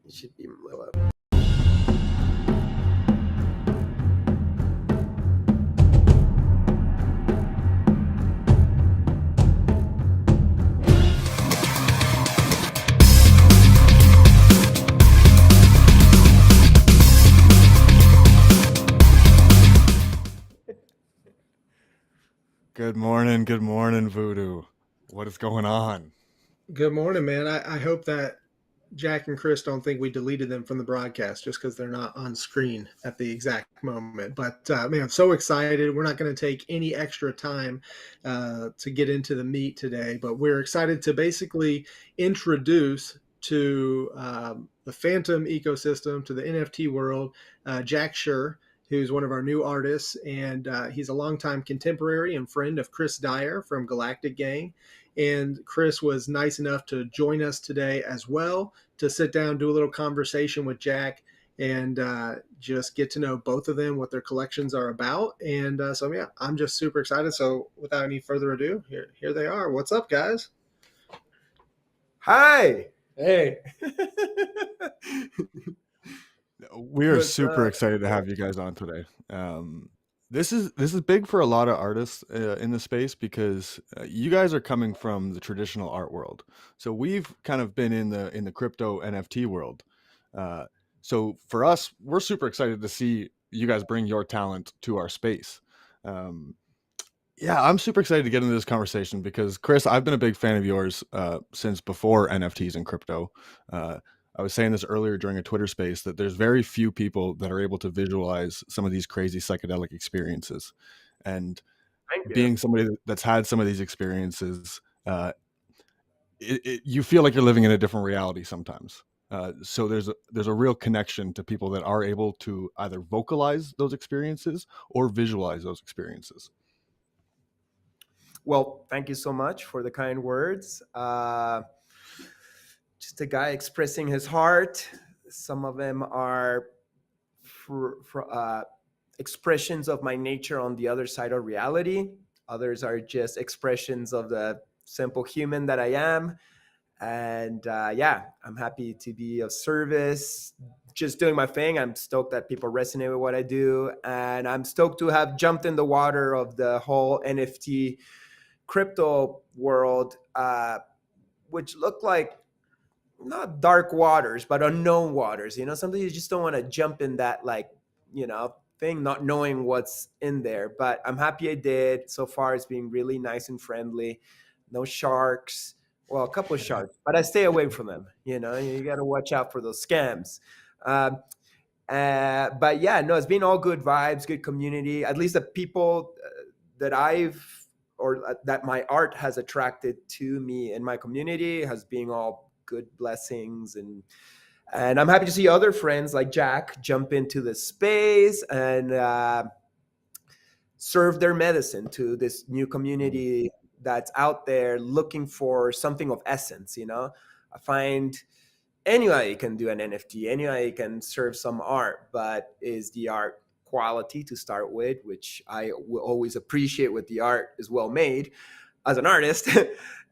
It should be low up. Good morning, Voodoo. What is going on? Good morning, man. I hope that Jack and Chris don't think we deleted them from the broadcast just because they're not on screen at the exact moment. But man, I'm so excited. We're not going to take any extra time to get into the meat today, but we're excited to basically introduce to the Phantom ecosystem, to the NFT world, Jack Shure, who's one of our new artists, and he's a longtime contemporary and friend of Chris Dyer from Galactic Gang. And Chris was nice enough to join us today as well to sit down, do a little conversation with Jack, and just get to know both of them, what their collections are about. And so, yeah, I'm just super excited. So, without any further ado, here they are. What's up, guys? Hi. Hey. We are super excited to have you guys on today. This is big for a lot of artists in the space because you guys are coming from the traditional art world. So we've kind of been in the crypto NFT world. So for us, we're super excited to see you guys bring your talent to our space. Yeah, I'm super excited to get into this conversation because Chris, I've been a big fan of yours since before NFTs and crypto. I was saying this earlier during a Twitter space that there's very few people that are able to visualize some of these crazy psychedelic experiences. And being somebody that's had some of these experiences, you feel like you're living in a different reality sometimes. So there's a real connection to people that are able to either vocalize those experiences or visualize those experiences. Well, thank you so much for the kind words. Just a guy expressing his heart. Some of them are expressions of my nature on the other side of reality. Others are just expressions of the simple human that I am. And yeah, I'm happy to be of service, just doing my thing. I'm stoked that people resonate with what I do. And I'm stoked to have jumped in the water of the whole NFT crypto world, which looked like not dark waters, but unknown waters. You know, sometimes you just don't want to jump in that, like, you know, thing, not knowing what's in there. But I'm happy I did. So far, it's been really nice and friendly. No sharks. Well, a couple of sharks, but I stay away from them. You know, you got to watch out for those scams. But yeah, no, it's been all good vibes, good community. At least the people that that my art has attracted to me in my community has been all good blessings, and I'm happy to see other friends like Jack jump into the space and serve their medicine to this new community that's out there looking for something of essence. You know, I find anybody can do an NFT, anybody can serve some art, but is the art quality to start with, which I will always appreciate what the art is well made as an artist.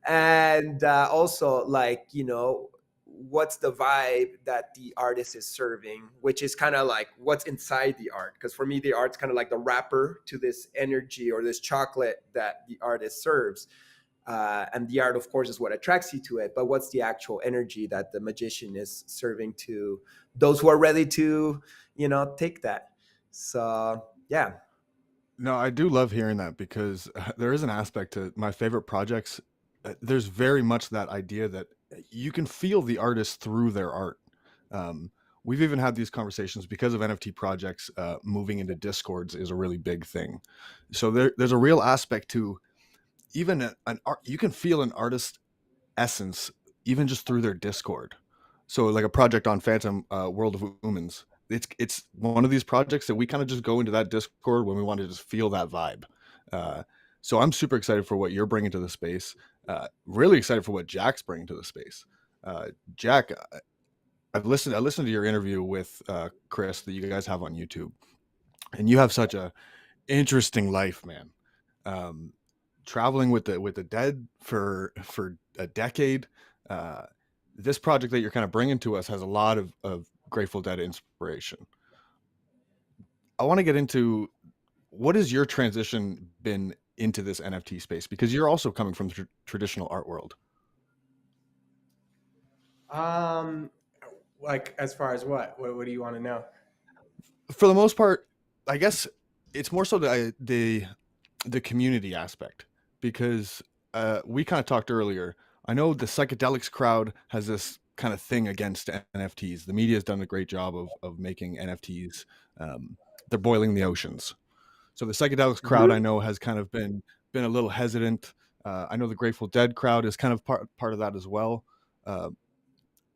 And also, like, you know, what's the vibe that the artist is serving, which is kind of like what's inside the art. Because for me, the art's kind of like the wrapper to this energy or this chocolate that the artist serves. And the art, of course, is what attracts you to it. But what's the actual energy that the magician is serving to those who are ready to, you know, take that? So, yeah. No, I do love hearing that because there is an aspect to my favorite projects. There's very much that idea that you can feel the artist through their art. We've even had these conversations because of NFT projects. Moving into Discords is a really big thing. So there's a real aspect to even an art. You can feel an artist essence even just through their Discord. So like a project on Phantom, World of Humans. It's one of these projects that we kind of just go into that Discord when we want to just feel that vibe. So I'm super excited for what you're bringing to the space. Really excited for what Jack's bringing to the space. Jack, I listened to your interview with Chris that you guys have on YouTube, and you have such a interesting life, man. Traveling with the dead for a decade. this project that you're kind of bringing to us has a lot of Grateful Dead inspiration. I want to get into, what has your transition been into this NFT space? Because you're also coming from the traditional art world. Um, like as far as what do you want to know? For the most part, I guess it's more so the community aspect, because we kind of talked earlier. I know the psychedelics crowd has this kind of thing against NFTs. The media has done a great job of making NFTs. They're boiling the oceans. So the psychedelics crowd, I Mhm. know, has kind of been a little hesitant. I know the Grateful Dead crowd is kind of part of that as well. Uh,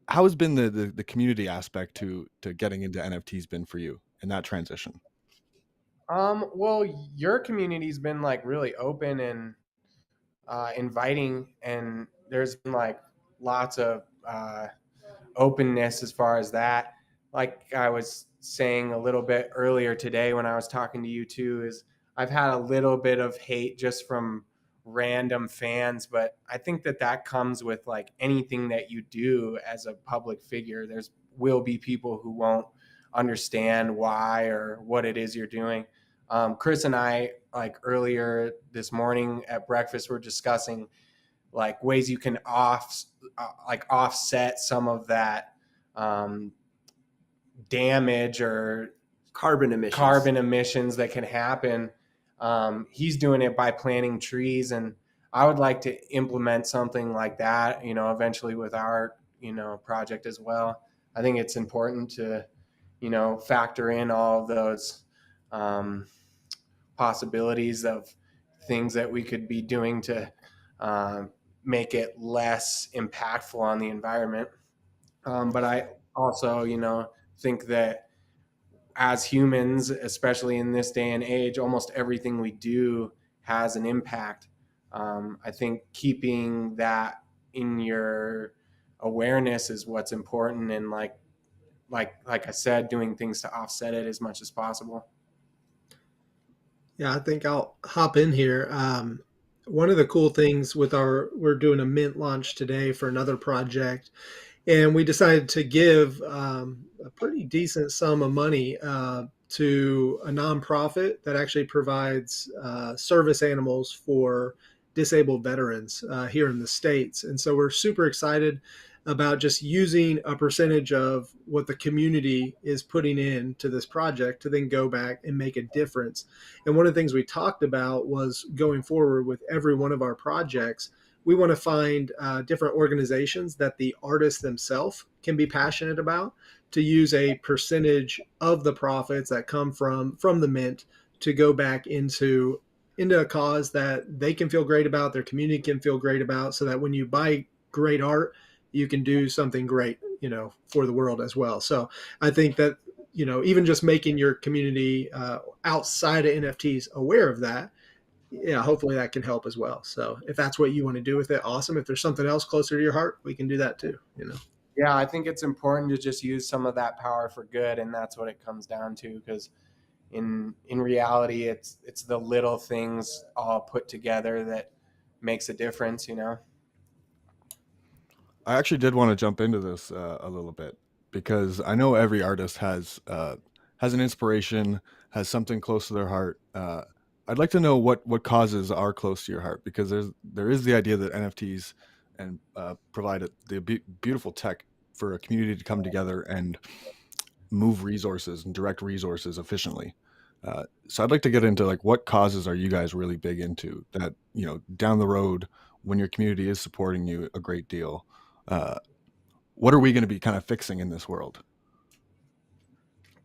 how has been the community aspect to getting into NFTs been for you in that transition? Well, your community's been like really open and inviting, and there's been like lots of openness as far as that. Like I was saying a little bit earlier today when I was talking to you too, is I've had a little bit of hate just from random fans, but I think that that comes with like anything that you do as a public figure. There's will be people who won't understand why or what it is you're doing. Chris and I, like earlier this morning at breakfast, were discussing like ways you can offset some of that um, damage or Carbon emissions. carbon emissions that can happen. He's doing it by planting trees, and I would like to implement something like that, eventually with our, project as well. I think it's important to, factor in all of those um, possibilities of things that we could be doing to make it less impactful on the environment. But I also, think that as humans, especially in this day and age, almost everything we do has an impact. I think keeping that in your awareness is what's important, and like I said, doing things to offset it as much as possible. Yeah, I think I'll hop in here. One of the cool things with we're doing a mint launch today for another project, and we decided to give a pretty decent sum of money to a nonprofit that actually provides service animals for disabled veterans here in the States. And so we're super excited about just using a percentage of what the community is putting in to this project to then go back and make a difference. And one of the things we talked about was going forward with every one of our projects, we want to find different organizations that the artists themselves can be passionate about, to use a percentage of the profits that come from the mint to go back into a cause that they can feel great about, their community can feel great about, so that when you buy great art, you can do something great, for the world as well. So I think that, even just making your community outside of NFTs aware of that, yeah, hopefully that can help as well. So if that's what you want to do with it, awesome. If there's something else closer to your heart, we can do that too. Yeah, I think it's important to just use some of that power for good, and that's what it comes down to. Because in reality, it's the little things all put together that makes a difference. I actually did want to jump into this a little bit, because I know every artist has an inspiration, has something close to their heart. I'd like to know what causes are close to your heart, because there is the idea that NFTs and provide the beautiful tech for a community to come together and move resources and direct resources efficiently. So I'd like to get into, like, what causes are you guys really big into, that, down the road, when your community is supporting you a great deal, uh, what are we going to be kind of fixing in this world?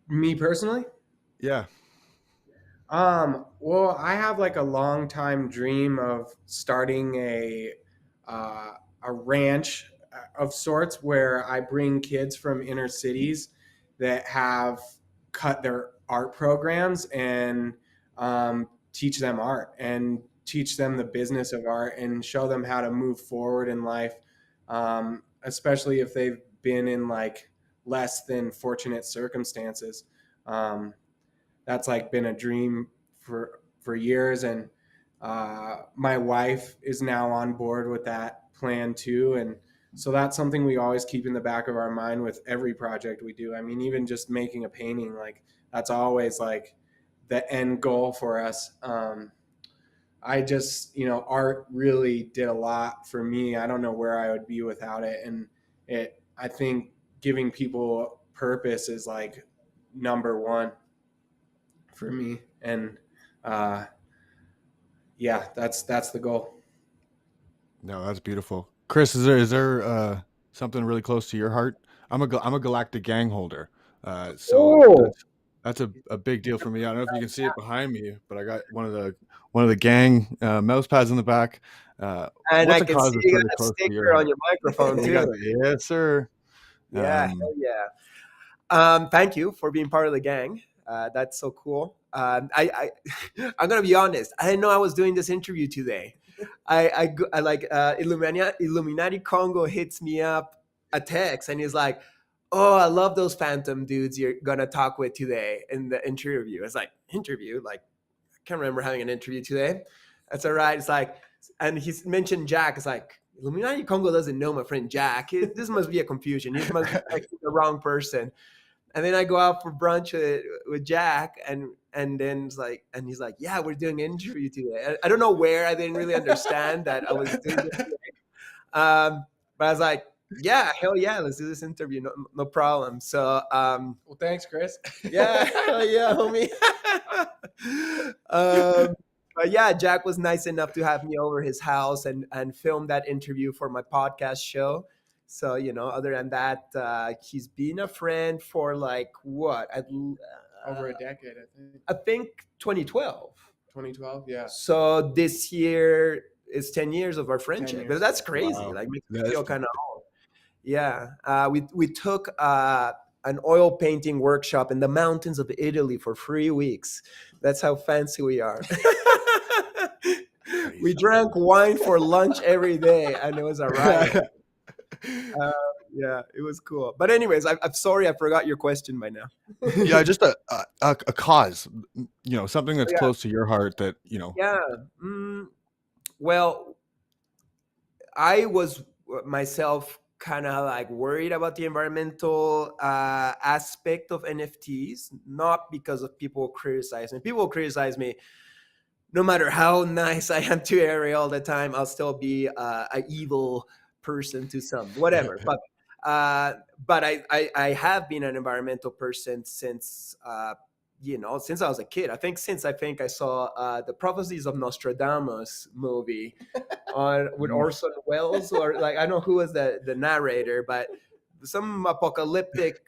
Me personally, Yeah. well, I have like a long time dream of starting uh, a ranch of sorts where I bring kids from inner cities that have cut their art programs and teach them art and teach them the business of art and show them how to move forward in life, especially if they've been in like less than fortunate circumstances. Um, that's like been a dream for years, and my wife is now on board with that plan too, and So that's something we always keep in the back of our mind with every project we do. I mean, even just making a painting, like that's always like the end goal for us. I just, art really did a lot for me. I don't know where I would be without it. And I think giving people purpose is like number one for me. And yeah, that's the goal. No, that's beautiful. Chris, is there something really close to your heart? I'm a Galactic Gang holder, so Oh, that's a big deal for me. I don't know if you can see it behind me, but I got one of the gang mouse pads in the back. and What's I a can cause see that's you really got a close to your sticker on heart? your microphone You got too. yes, sir. Yeah, Um, hell yeah. Thank you for being part of the gang. That's so cool. I'm gonna be honest. I didn't know I was doing this interview today. I like Illuminati Congo hits me up a text and he's like, "Oh, I love those Phantom dudes you're gonna talk with today in the interview." It's like interview, like I can't remember having an interview today. That's all right. It's like, and he's mentioned Jack. It's like Illuminati Congo doesn't know my friend Jack. This must be a confusion. He must be texting the wrong person. And then I go out for brunch with Jack, and then it's like, and he's like, "Yeah, we're doing an interview today." I don't know where. I didn't really understand that I was doing this today. But I was like, "Yeah, hell yeah, let's do this interview. No problem." So Well, thanks, Chris. yeah, hell yeah, homie. But yeah, Jack was nice enough to have me over his house and film that interview for my podcast show. So other than that, he's been a friend for like what? Over a decade, I think. I think 2012. 2012, yeah. So this year is 10 years of our 10 friendship. years. But that's crazy. Wow. Like makes me That's feel kind of old. Yeah, we took an oil painting workshop in the mountains of Italy for 3 weeks. That's how fancy we are. We crazy. drank wine for lunch every day, and it was a riot. Yeah, it was cool. But anyways, I'm sorry I forgot your question by now. Yeah, just a cause, something that's Yeah, close to your heart that yeah. Well, I was myself kind of like worried about the environmental aspect of NFTs, not because of people criticize me. People criticize me no matter how nice I am to Ariel all the time. I'll still be an evil person to some, whatever. But I have been an environmental person since since I was a kid. I think I saw the Prophecies of Nostradamus movie on with Mm. Orson Welles, or like I don't know who was the narrator, but some apocalyptic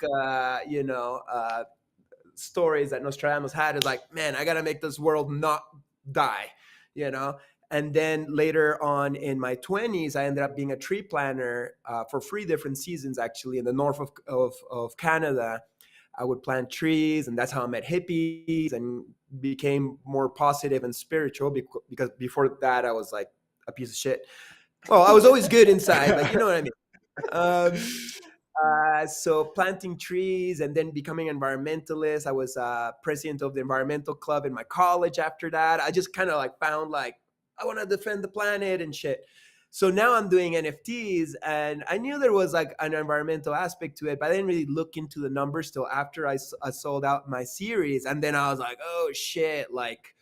stories that Nostradamus had is like, man, I gotta make this world not die, you know. And then later on in my 20s, I ended up being a tree planter for 3 different seasons, actually, in the north of Canada. I would plant trees, and that's how I met hippies and became more positive and spiritual. Because before that, I was like a piece of shit. Well, I was always good inside, but you know what I mean. Um, so planting trees and then becoming an environmentalist. I was president of the environmental club in my college after that. I just kind of like found like I want to defend the planet and shit. So now I'm doing NFTs, and I knew there was like an environmental aspect to it, but I didn't really look into the numbers till after I sold out my series. And then I was like, oh shit, like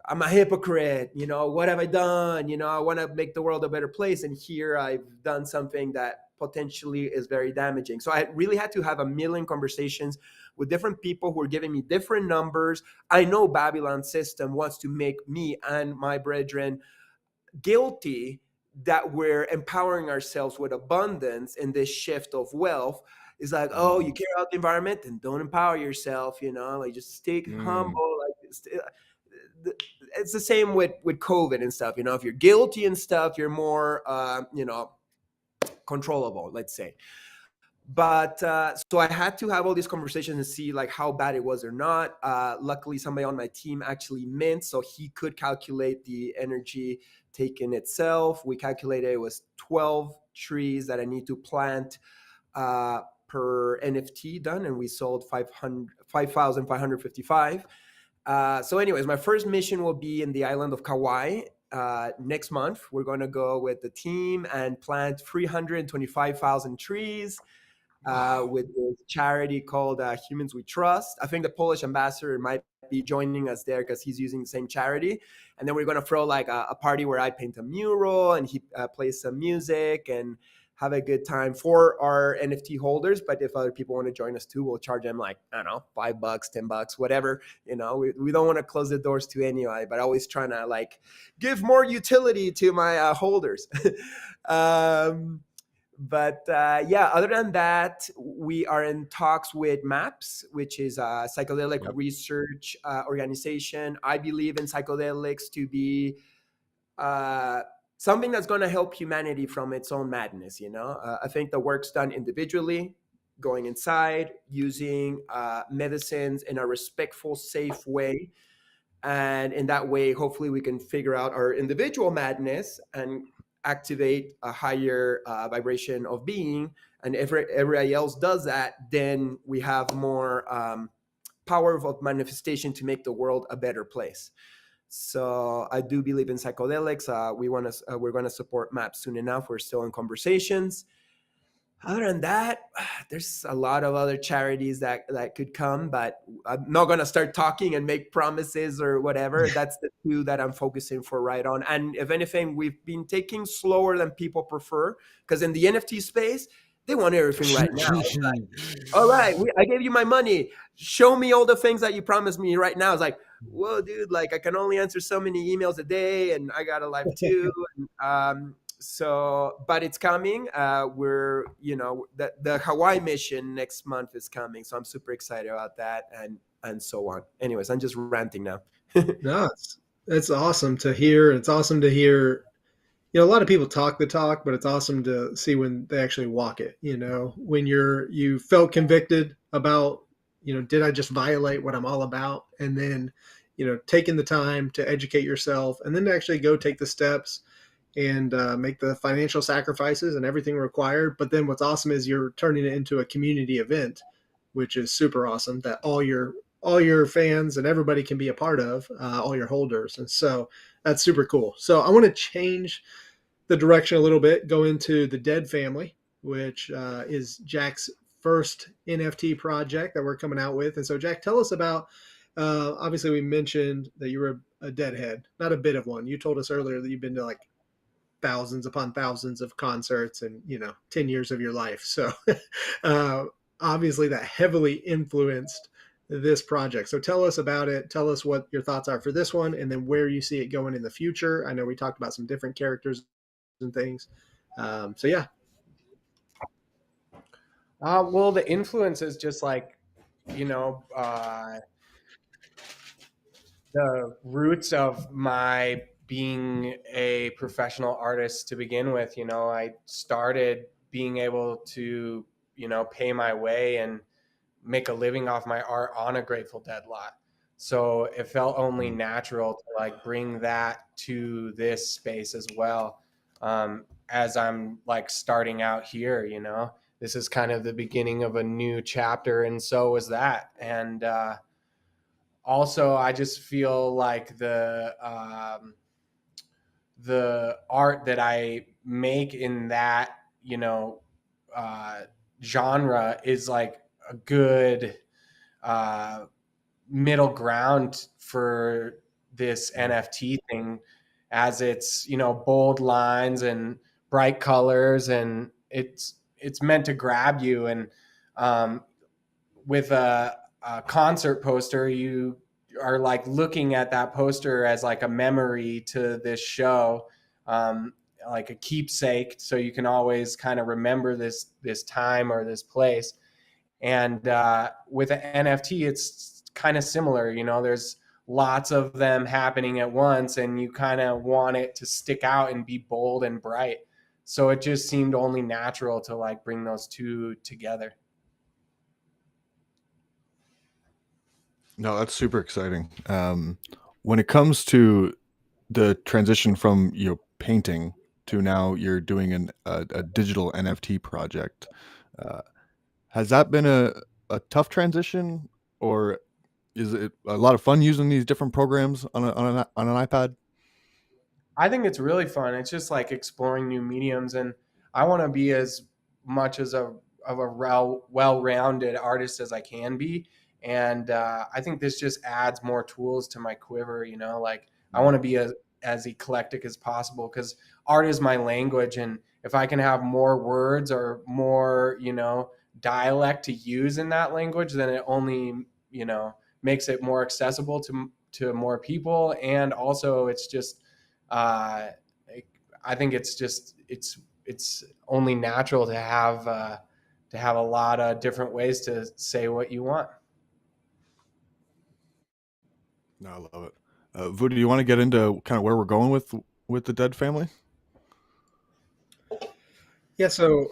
I'm a hypocrite. What have I done? I want to make the world a better place. And here I've done something that potentially is very damaging. So I really had to have a million conversations with different people who are giving me different numbers. I know Babylon system wants to make me and my brethren guilty that we're empowering ourselves with abundance in this shift of wealth. Is like, oh, you care about the environment, then don't empower yourself, like just stay humble. Like it's the same with COVID and stuff. If you're guilty and stuff, you're more controllable, let's say. But so I had to have all these conversations and see like how bad it was or not. Luckily, somebody on my team actually mint, so he could calculate the energy taken itself. We calculated it was 12 trees that I need to plant per NFT done, and we sold 5,555. So anyways, my first mission will be in the island of Kauai. next month, we're going to go with the team and plant 325,000 trees with this charity called Humans We Trust. I think the Polish ambassador might be joining us there because he's using the same charity. And then we're going to throw like a party where I paint a mural and he plays some music and have a good time for our NFT holders. But if other people want to join us too, we'll charge them like, I don't know, $5, $10, whatever. You know, we don't want to close the doors to anybody, but always trying to like give more utility to my holders. Yeah, other than that, we are in talks with MAPS, which is a psychedelic research organization. I believe in psychedelics to be something that's going to help humanity from its own madness. You know, I think the work's done individually, going inside, using medicines in a respectful, safe way. And in that way, hopefully, we can figure out our individual madness and activate a higher vibration of being. And if everybody else does that, then we have more power of manifestation to make the world a better place. So I do believe in psychedelics. We're going to support MAP soon enough. We're still in conversations. Other than that, there's a lot of other charities that could come, but I'm not going to start talking and make promises or whatever. That's the two that I'm focusing for right on. And if anything, we've been taking slower than people prefer, because in the NFT space, they want everything right now. It's like, all right, I gave you my money. Show me all the things that you promised me right now. It's like, whoa, dude, like I can only answer so many emails a day and I got a life too. But it's coming. We're, the Hawaii mission next month is coming. So I'm super excited about that and so on. Anyways, I'm just ranting now. No, it's awesome to hear. It's awesome to hear. A lot of people talk the talk, but it's awesome to see when they actually walk it. When you felt convicted about, did I just violate what I'm all about? And then, taking the time to educate yourself and then to actually go take the steps and make the financial sacrifices and everything required. But then what's awesome is you're turning it into a community event, which is super awesome, that all your fans and everybody can be a part of, all your holders. And so that's super cool. So I want to change the direction a little bit, go into the Dead Family, which is Jack's first NFT project that we're coming out with. And so Jack, tell us about, obviously we mentioned that you were a deadhead, not a bit of one. You told us earlier that you've been to like thousands upon thousands of concerts and 10 years of your life. So obviously that heavily influenced this project. So tell us about it. Tell us what your thoughts are for this one and then where you see it going in the future. I know we talked about some different characters and things. So yeah. Well, the influence is just like, the roots of my being a professional artist to begin with. I started being able to, pay my way and make a living off my art on a Grateful Dead lot. So it felt only natural to like bring that to this space as well. As I'm like starting out here, this is kind of the beginning of a new chapter. And so was that. And, also, I just feel like the art that I make in that genre is like a good middle ground for this NFT thing, as it's bold lines and bright colors, and it's meant to grab you. And with a concert poster, you are like looking at that poster as like a memory to this show, like a keepsake, so you can always kind of remember this time or this place. And with an NFT, it's kind of similar. There's lots of them happening at once, and you kind of want it to stick out and be bold and bright. So it just seemed only natural to like bring those two together. No, that's super exciting. When it comes to the transition from painting to now you're doing a digital NFT project, has that been a tough transition, or is it a lot of fun using these different programs on an iPad? I think it's really fun. It's just like exploring new mediums, and I want to be as much as a well-rounded artist as I can be. And I think this just adds more tools to my quiver. You know, like I want to be as eclectic as possible because art is my language, and if I can have more words or more, dialect to use in that language, then it only, makes it more accessible to more people, and also it's just uh, I think it's only natural to have a lot of different ways to say what you want. No, I love it. Voodoo, do you want to get into kind of where we're going with the Dead family? Yeah, so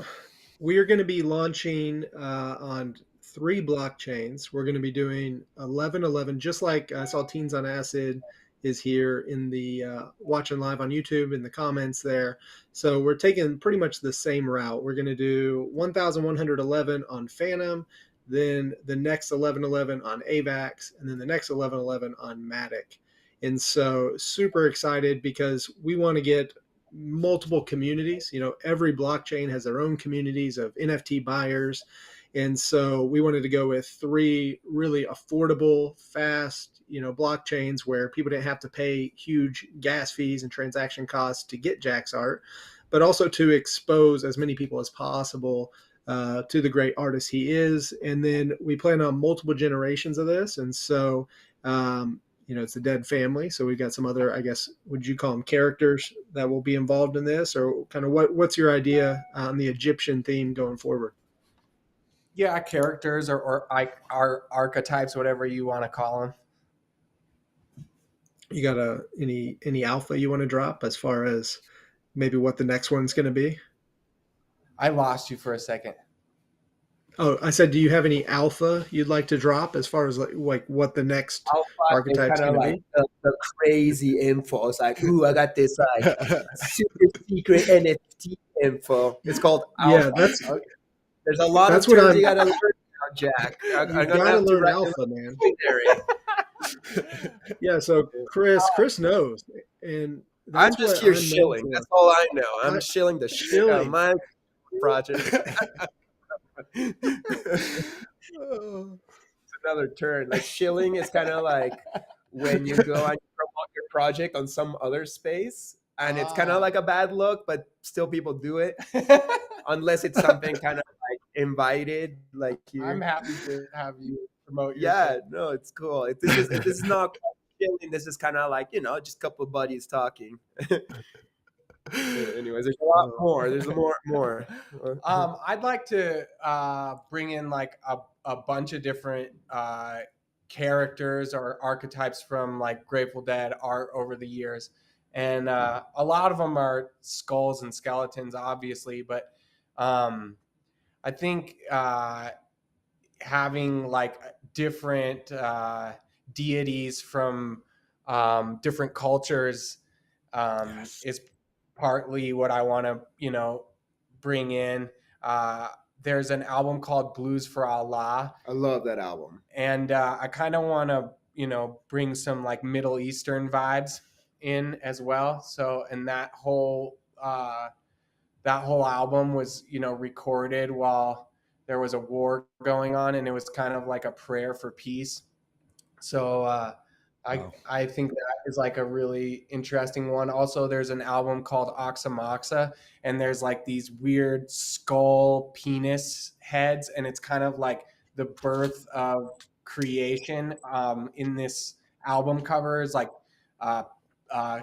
we are going to be launching on 3 blockchains. We're going to be doing 1111, just like I saw Teens on Acid is here in the watching live on YouTube in the comments there. So we're taking pretty much the same route. We're going to do 1111 on Phantom, then the next 1111 on AVAX, and then the next 1111 on Matic. And so super excited because we want to get multiple communities. Every blockchain has their own communities of NFT buyers. And so we wanted to go with 3 really affordable, fast, blockchains where people didn't have to pay huge gas fees and transaction costs to get Jack's art, but also to expose as many people as possible to the great artist he is. And then we plan on multiple generations of this. And so, it's a Dead family. So we've got some other, I guess, would you call them characters that will be involved in this, or kind of what's your idea on the Egyptian theme going forward? Yeah, characters or archetypes, whatever you want to call them. You got any alpha you want to drop as far as maybe what the next one's going to be? I lost you for a second. Oh, I said, do you have any alpha you'd like to drop as far as like what the next Alpha is archetype's kind of going to like be? the crazy info. It's like, ooh, I got this like super secret NFT info. It's called Yeah, alpha. Okay. There's a lot of that's what terms I'm. you got to learn now, Jack. I'm You gonna got to have to learn write alpha, man. dictionary. Yeah, so Chris knows, and I'm that's just what here I'm known shilling. for. That's all I know. I'm I, shilling the shit out of shilling. my project. Oh. Another turn. Like shilling is kind of like when you go and promote your project on some other space, and it's kind of like a bad look, but still people do it unless it's something kind of like invited, like you. I'm happy to have you promote your Yeah, shit. no, it's cool. This is not shilling. This is kind of like just a couple of buddies talking. Anyways, there's a lot more. There's more. I'd like to bring in like a bunch of different characters or archetypes from like Grateful Dead art over the years. And a lot of them are skulls and skeletons, obviously, but I think having like different deities from different cultures is partly what I want to, bring in. There's an album called Blues for Allah, I love that album. and I kind of want to, bring some like Middle Eastern vibes in as well. So, and that whole album was, recorded while there was a war going on, and it was kind of like a prayer for peace. So Wow. I think that is like a really interesting one. Also, there's an album called Oxa Moxa, and there's like these weird skull penis heads, and it's kind of like the birth of creation. In this album cover is like uh,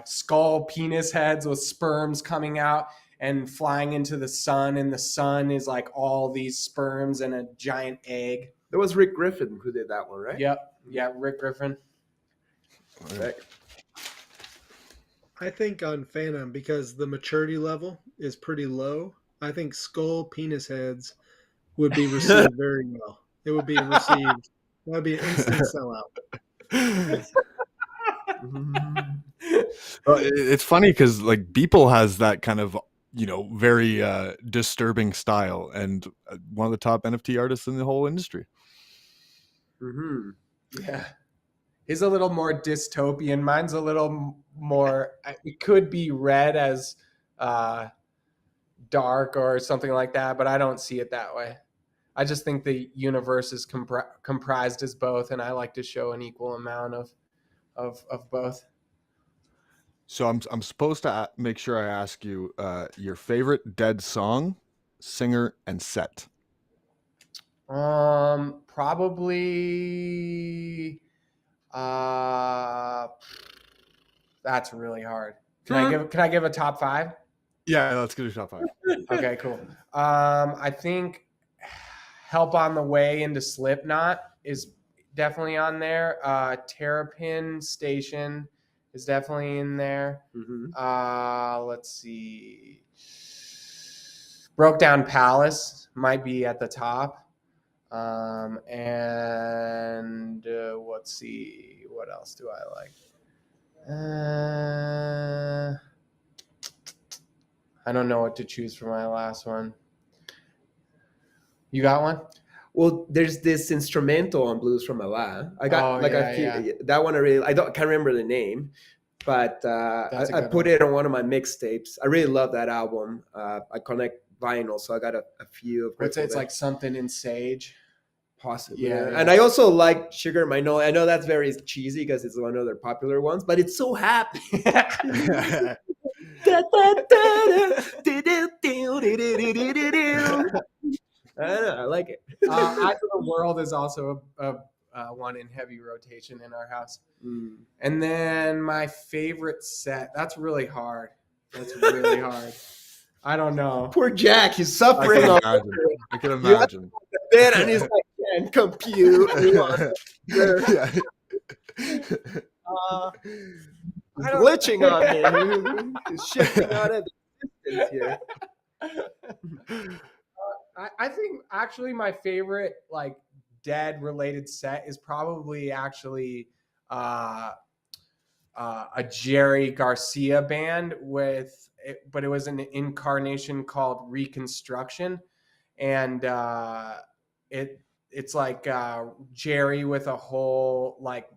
skull penis heads with sperms coming out and flying into the sun, and the sun is like all these sperms and a giant egg. There was Rick Griffin who did that one, right? Yep. Yeah, Rick Griffin. Right. I think on Phantom, because the maturity level is pretty low, I think skull penis heads would be received very well. It would be received. That would be an instant sellout. It's funny because like Beeple has that kind of very disturbing style, and one of the top NFT artists in the whole industry. Mm-hmm. Yeah. His a little more dystopian. Mine's a little more. It could be read as dark or something like that, but I don't see it that way. I just think the universe is comprised as both, and I like to show an equal amount of both. So I'm supposed to make sure I ask you your favorite Dead song, singer, and set. Probably. That's really hard. Can I give a top 5? Yeah, let's get a top 5. Okay, cool. I think Help on the Way into Slipknot is definitely on there. Terrapin Station is definitely in there. Let's see. Broke Down Palace might be at the top. And let's see. What else do I like? I don't know what to choose for my last one. You got one? Well, there's this instrumental on Blues from Allah. I got a few. That one can't remember the name, but I put it on one of my mixtapes. I really love that album. I connect vinyl, so I got a few of it. It's like Something in Sage. Possibly. Yeah. And I also like Sugar My No. I know that's very cheesy because it's one of their popular ones, but it's so happy. I don't know, I like it. Eyes of the World is also a one in heavy rotation in our house. And then my favorite set. That's really hard. I don't know. Poor Jack, he's suffering. I can imagine. Bed and he's like, can't compute. Glitching on me. He's shifting out of existence here. I think actually my favorite like Dead related set is probably actually a Jerry Garcia band but it was an incarnation called Reconstruction, and it's like Jerry with a whole like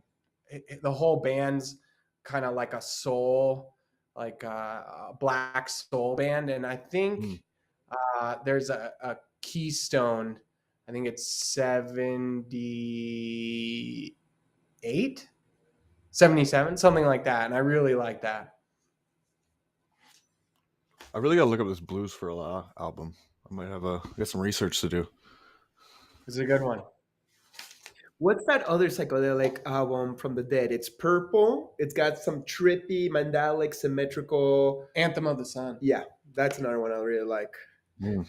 the whole band's kind of like a soul, like a black soul band, and I think there's a Keystone. I think it's 78, 77, something like that, and I really like that. I really gotta look up this Blues for Allah album. I might get some research to do. It's a good one. What's that other psychedelic album from the Dead? It's purple. It's got some trippy, mandalic, symmetrical. Anthem of the Sun. Yeah, that's another one I really like. You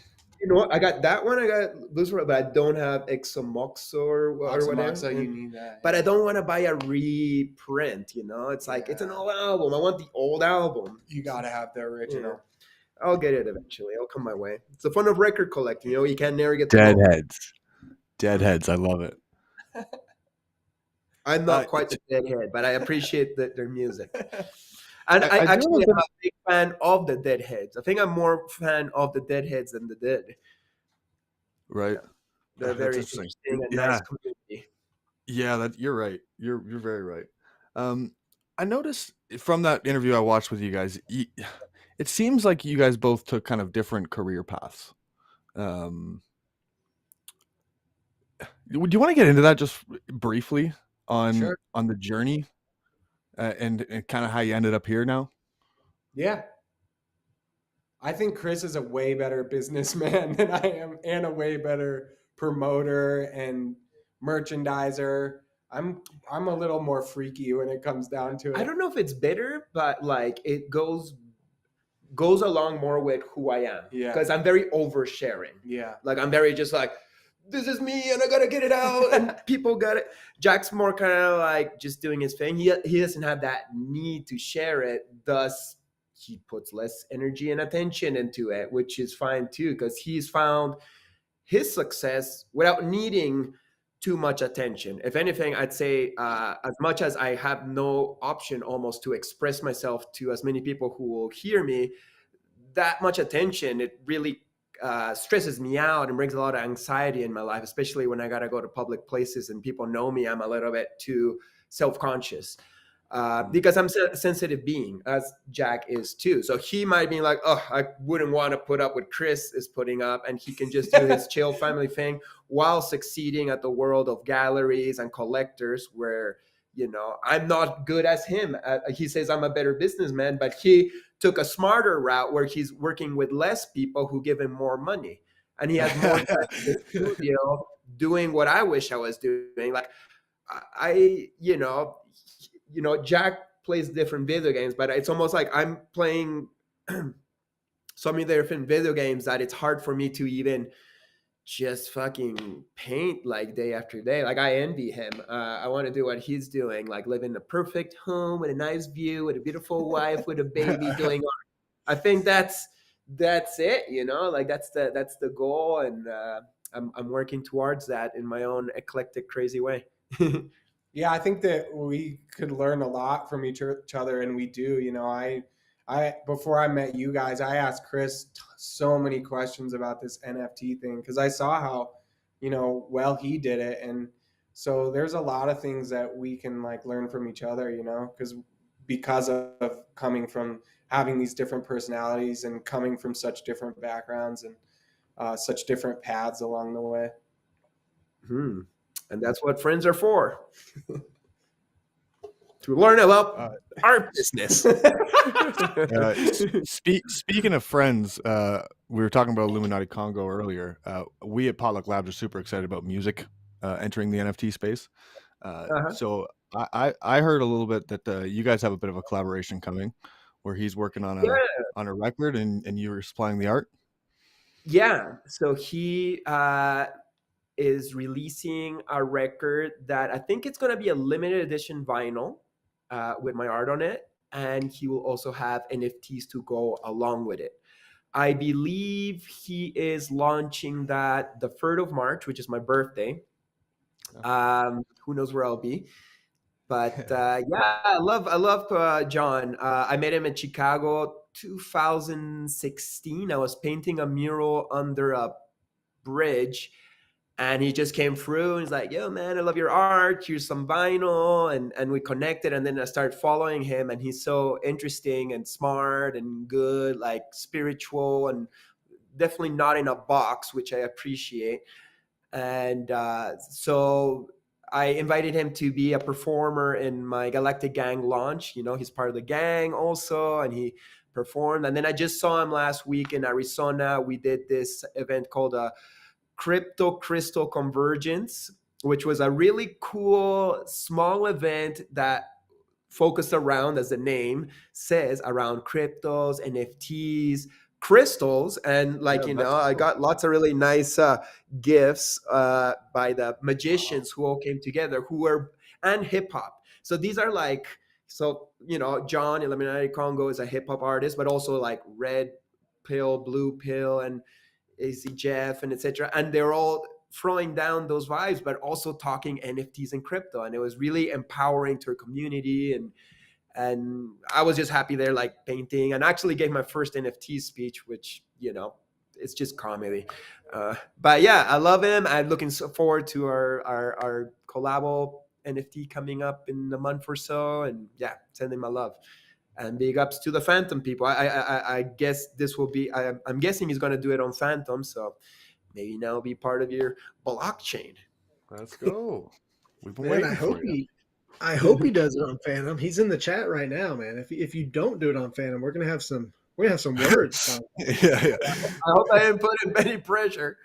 know what? I got that one. I got Blues for, but I don't have Exomoxo or whatever. You need that. But I don't want to buy a reprint. You know, it's like it's an old album. I want the old album. You gotta have the original. Yeah. I'll get it eventually. It'll come my way. It's the fun of record collecting. You know, you can never get Deadheads. I love it. I'm not quite a Deadhead, but I appreciate their music. And I actually am a big fan of the Deadheads. I think I'm more fan of the Deadheads than the Dead. Right. They're very interesting and nice community. Yeah, you're right. You're very right. I noticed from that interview I watched with you guys, it seems like you guys both took kind of different career paths. Do you want to get into that just briefly on the journey and kind of how you ended up here now? Yeah. I think Chris is a way better businessman than I am, and a way better promoter and merchandiser. I'm a little more freaky when it comes down to it. I don't know if it's better, but like it goes along more with who I am. Yeah. Because I'm very oversharing. Yeah. Like I'm very just like, this is me and I gotta get it out and people got it. Jack's more kind of like just doing his thing. He doesn't have that need to share it. Thus, he puts less energy and attention into it, which is fine too, because he's found his success without needing too much attention. If anything, I'd say as much as I have no option almost to express myself to as many people who will hear me, that much attention, it really stresses me out and brings a lot of anxiety in my life, especially when I got to go to public places and people know me. I'm a little bit too self-conscious. Because I'm a sensitive being, as Jack is too. So he might be like, oh, I wouldn't want to put up what Chris is putting up, and he can just do his chill family thing while succeeding at the world of galleries and collectors, where I'm not good as him. He says I'm a better businessman, but he took a smarter route where he's working with less people who give him more money, and he has more time in the studio doing what I wish I was doing. Like Jack plays different video games, but it's almost like I'm playing so many different video games that it's hard for me to even just fucking paint like day after day. Like I envy him. I want to do what he's doing, like live in a perfect home with a nice view, with a beautiful wife, with a baby doing art. I think that's it. Like that's the goal, and I'm working towards that in my own eclectic, crazy way. Yeah, I think that we could learn a lot from each other, and we do. I before I met you guys, I asked Chris so many questions about this NFT thing because I saw how, well he did it, and so there's a lot of things that we can like learn from each other, because of coming from having these different personalities and coming from such different backgrounds and such different paths along the way. And that's what friends are for. To learn about our business. Speaking of friends, we were talking about Illuminati Congo earlier. We at Potluck Labs are super excited about music entering the NFT space. So I heard a little bit that you guys have a bit of a collaboration coming, where he's working on a record and you were supplying the art. Yeah. So he is releasing a record that I think it's going to be a limited edition vinyl with my art on it. And he will also have NFTs to go along with it. I believe he is launching that the 3rd of March, which is my birthday. Who knows where I'll be. But yeah, I love John. I met him in Chicago 2016. I was painting a mural under a bridge, and he just came through and he's like, yo man, I love your art, here's some vinyl, and we connected, and then I started following him, and he's so interesting and smart and good, like spiritual, and definitely not in a box, which I appreciate. And so I invited him to be a performer in my Galactic Gang launch. He's part of the gang also, and he performed. And then I just saw him last week in Arizona. We did this event called Crypto Crystal Convergence, which was a really cool small event that focused around, as the name says, around cryptos, NFTs, crystals, and I got lots of really nice gifts by the magicians who all came together, and hip hop. So these are like, John Illuminati Congo is a hip hop artist, but also like Red Pill, Blue Pill, and AC Jeff, and etc. And they're all throwing down those vibes, but also talking NFTs and crypto. And it was really empowering to our community. And I was just happy there, like painting, and actually gave my first NFT speech, which, it's just comedy. But yeah, I love him. I'm looking forward to our collabo NFT coming up in a month or so. And yeah, sending my love. And big ups to the Phantom people. I guess this will be, I'm guessing he's going to do it on Phantom. So maybe now be part of your blockchain. Let's go. We've been Man, waiting for you. I hope he does it on Phantom. He's in the chat right now, man. If you don't do it on Phantom, we're gonna have some words. Yeah. I hope I didn't put in any pressure.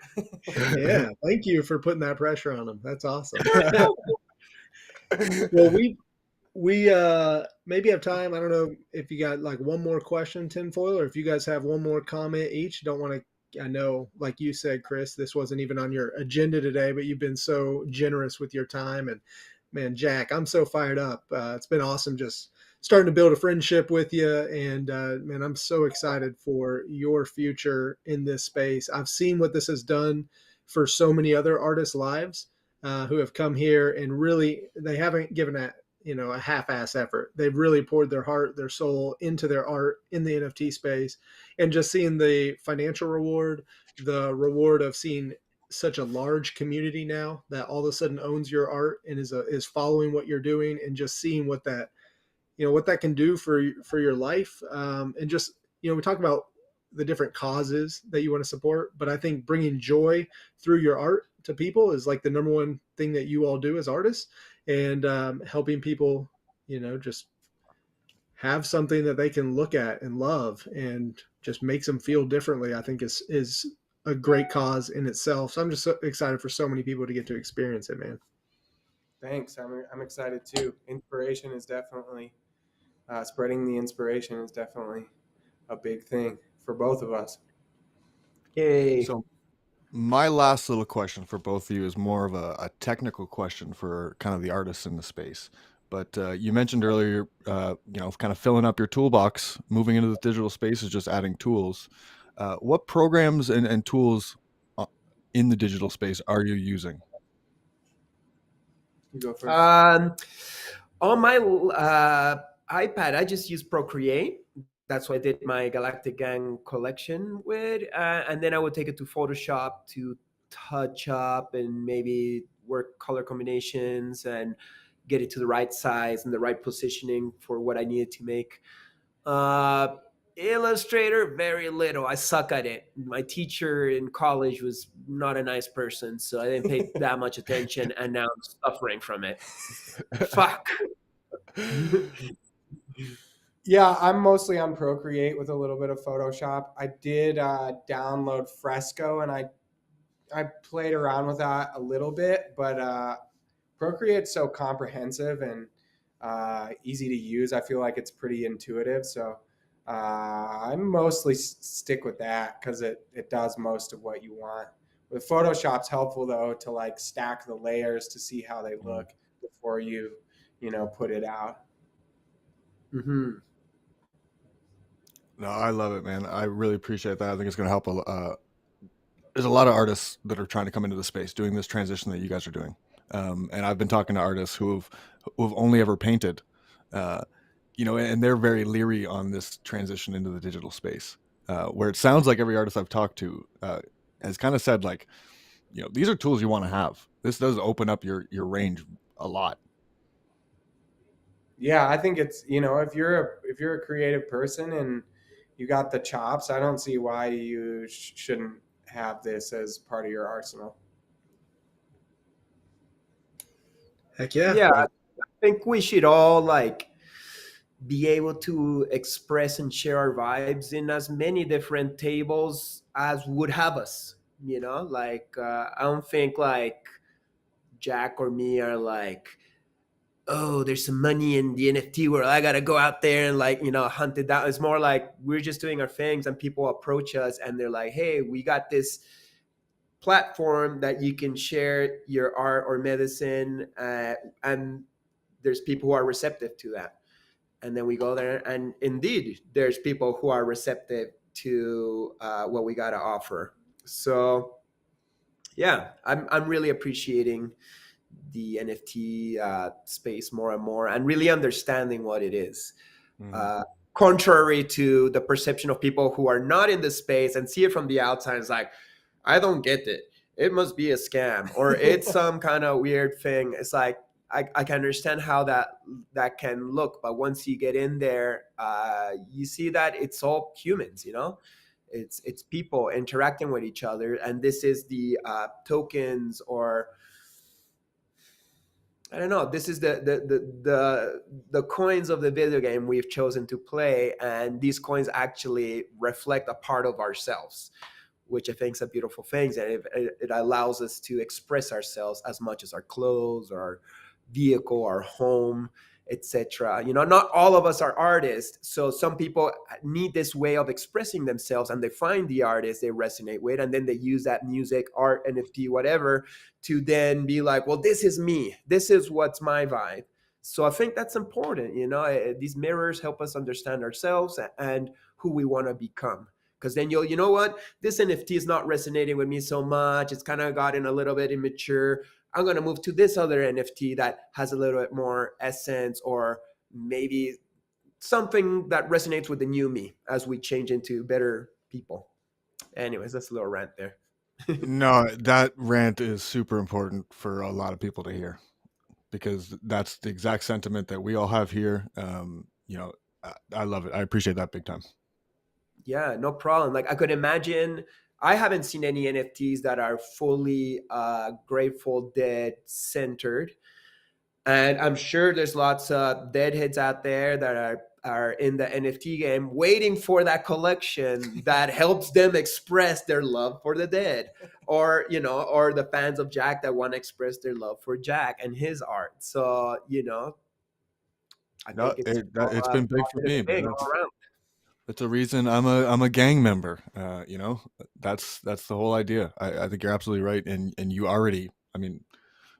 Yeah, thank you for putting that pressure on him. That's awesome. Well, we maybe have time. I don't know if you got like one more question, Tinfoil, or if you guys have one more comment each. Don't want to. I know, like you said, Chris, this wasn't even on your agenda today, but you've been so generous with your time. And man, Jack, I'm so fired up. It's been awesome just starting to build a friendship with you. And man, I'm so excited for your future in this space. I've seen what this has done for so many other artists' lives who have come here, and really, they haven't given a half-ass effort. They've really poured their heart, their soul into their art in the NFT space, and just seeing the financial reward, the reward of seeing such a large community now that all of a sudden owns your art and is following what you're doing, and just seeing what that, what that can do for your life. And just, we talk about the different causes that you want to support, but I think bringing joy through your art to people is like the number one thing that you all do as artists. And helping people, just have something that they can look at and love and just makes them feel differently, I think is a great cause in itself. So I'm just so excited for so many people to get to experience it, man. Thanks. I'm excited too. Inspiration is definitely spreading the inspiration is definitely a big thing for both of us. Yay. So my last little question for both of you is more of a technical question for kind of the artists in the space. But you mentioned earlier, kind of filling up your toolbox, moving into the digital space is just adding tools. What programs and tools in the digital space are you using? You go first. On my iPad, I just use Procreate. That's what I did my Galactic Gang collection with. And then I would take it to Photoshop to touch up and maybe work color combinations and get it to the right size and the right positioning for what I needed to make. Illustrator, very little. I suck at it. My teacher in college was not a nice person, so I didn't pay that much attention, and now I'm suffering from it. Fuck. Yeah, I'm mostly on Procreate with a little bit of Photoshop. I did download Fresco, and I played around with that a little bit, but Procreate's so comprehensive and easy to use. I feel like it's pretty intuitive, so I mostly stick with that because it does most of what you want. With Photoshop's helpful though to like stack the layers to see how they look before you put it out. Mm-hmm. No, I love it, man. I really appreciate that. I think it's going to help. There's a lot of artists that are trying to come into the space doing this transition that you guys are doing. And I've been talking to artists who've only ever painted, and they're very leery on this transition into the digital space, where it sounds like every artist I've talked to has kind of said like, these are tools you want to have. This does open up your range a lot. Yeah, I think it's if you're a creative person and you got the chops, I don't see why you shouldn't have this as part of your arsenal. Heck yeah. Yeah, I think we should all like be able to express and share our vibes in as many different tables as would have us. Like I don't think like Jack or me are like, oh, there's some money in the NFT world. I gotta go out there and like, hunt it down. It's more like we're just doing our things and people approach us and they're like, hey, we got this platform that you can share your art or medicine, and there's people who are receptive to that. And then we go there, and indeed, there's people who are receptive to what we got to offer. So, yeah, I'm really appreciating the NFT space more and more, and really understanding what it is. Contrary to the perception of people who are not in the space and see it from the outside, it's like, I don't get it. It must be a scam or it's some kind of weird thing. It's like I can understand how that can look, but once you get in there, you see that it's all humans. It's people interacting with each other, and this is the tokens, or I don't know. This is the coins of the video game we've chosen to play, and these coins actually reflect a part of ourselves, which I think is a beautiful thing. And it allows us to express ourselves as much as our clothes, or our vehicle, our home, etc. Not all of us are artists, so some people need this way of expressing themselves, and they find the artist they resonate with, and then they use that music, art, NFT, whatever, to then be like, well, this is me. This is what's my vibe. So I think that's important. These mirrors help us understand ourselves and who we want to become. Because then you know what? This NFT is not resonating with me so much. It's kind of gotten a little bit immature. I'm going to move to this other NFT that has a little bit more essence, or maybe something that resonates with the new me as we change into better people. Anyways, that's a little rant there. No, that rant is super important for a lot of people to hear, because that's the exact sentiment that we all have here. I love it. I appreciate that big time. Yeah, no problem. Like I could imagine, I haven't seen any NFTs that are fully Grateful Dead centered, and I'm sure there's lots of deadheads out there that are in the NFT game waiting for that collection that helps them express their love for the dead, or or the fans of Jack that want to express their love for Jack and his art. So I No, think it's all it's a been big for positive me, thing man. all around. That's a reason I'm a gang member. That's the whole idea. I think you're absolutely right, and you already. I mean,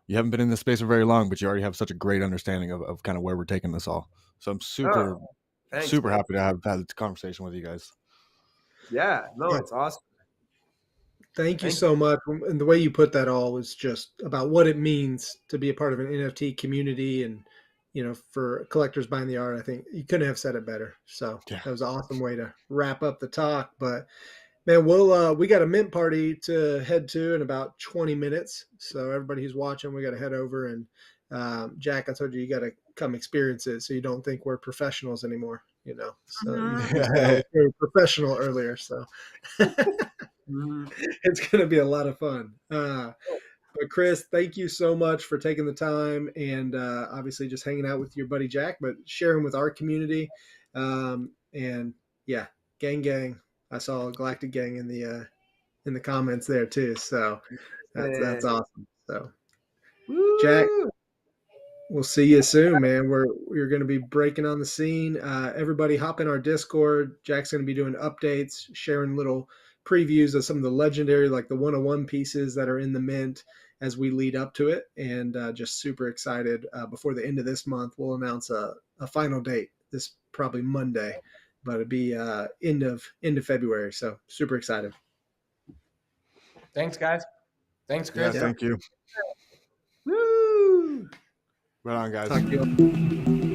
you haven't been in this space for very long, but you already have such a great understanding of kind of where we're taking this all. So I'm super Oh, thanks, super man. happy to have had this conversation with you guys. Yeah, no, Yeah. it's awesome. Thank you Thank so much. And the way you put that all was just about what it means to be a part of an NFT community and, for collectors buying the art. I think you couldn't have said it better. So Yeah. that was an awesome way to wrap up the talk. But man, we got a mint party to head to in about 20 minutes. So everybody who's watching, we got to head over and Jack, I told you got to come experience it so you don't think we're professionals anymore. So you said I was very professional earlier. So you. it's going to be a lot of fun. But Chris, thank you so much for taking the time and obviously just hanging out with your buddy Jack, but sharing with our community. And yeah, gang. I saw Galactic Gang in the comments there too. So that's awesome. So Jack, Woo! we'll see you soon, man. We're going to be breaking on the scene. Everybody hop in our Discord. Jack's going to be doing updates, sharing little previews of some of the legendary, like the 101 pieces that are in the mint as we lead up to it. And just super excited. Before the end of this month, we'll announce a final date. This probably Monday, but it'd be end of February. So super excited. Thanks, guys. Thanks, Yeah, Chris. Yeah. thank you. Woo! Right on, guys. Talk to you.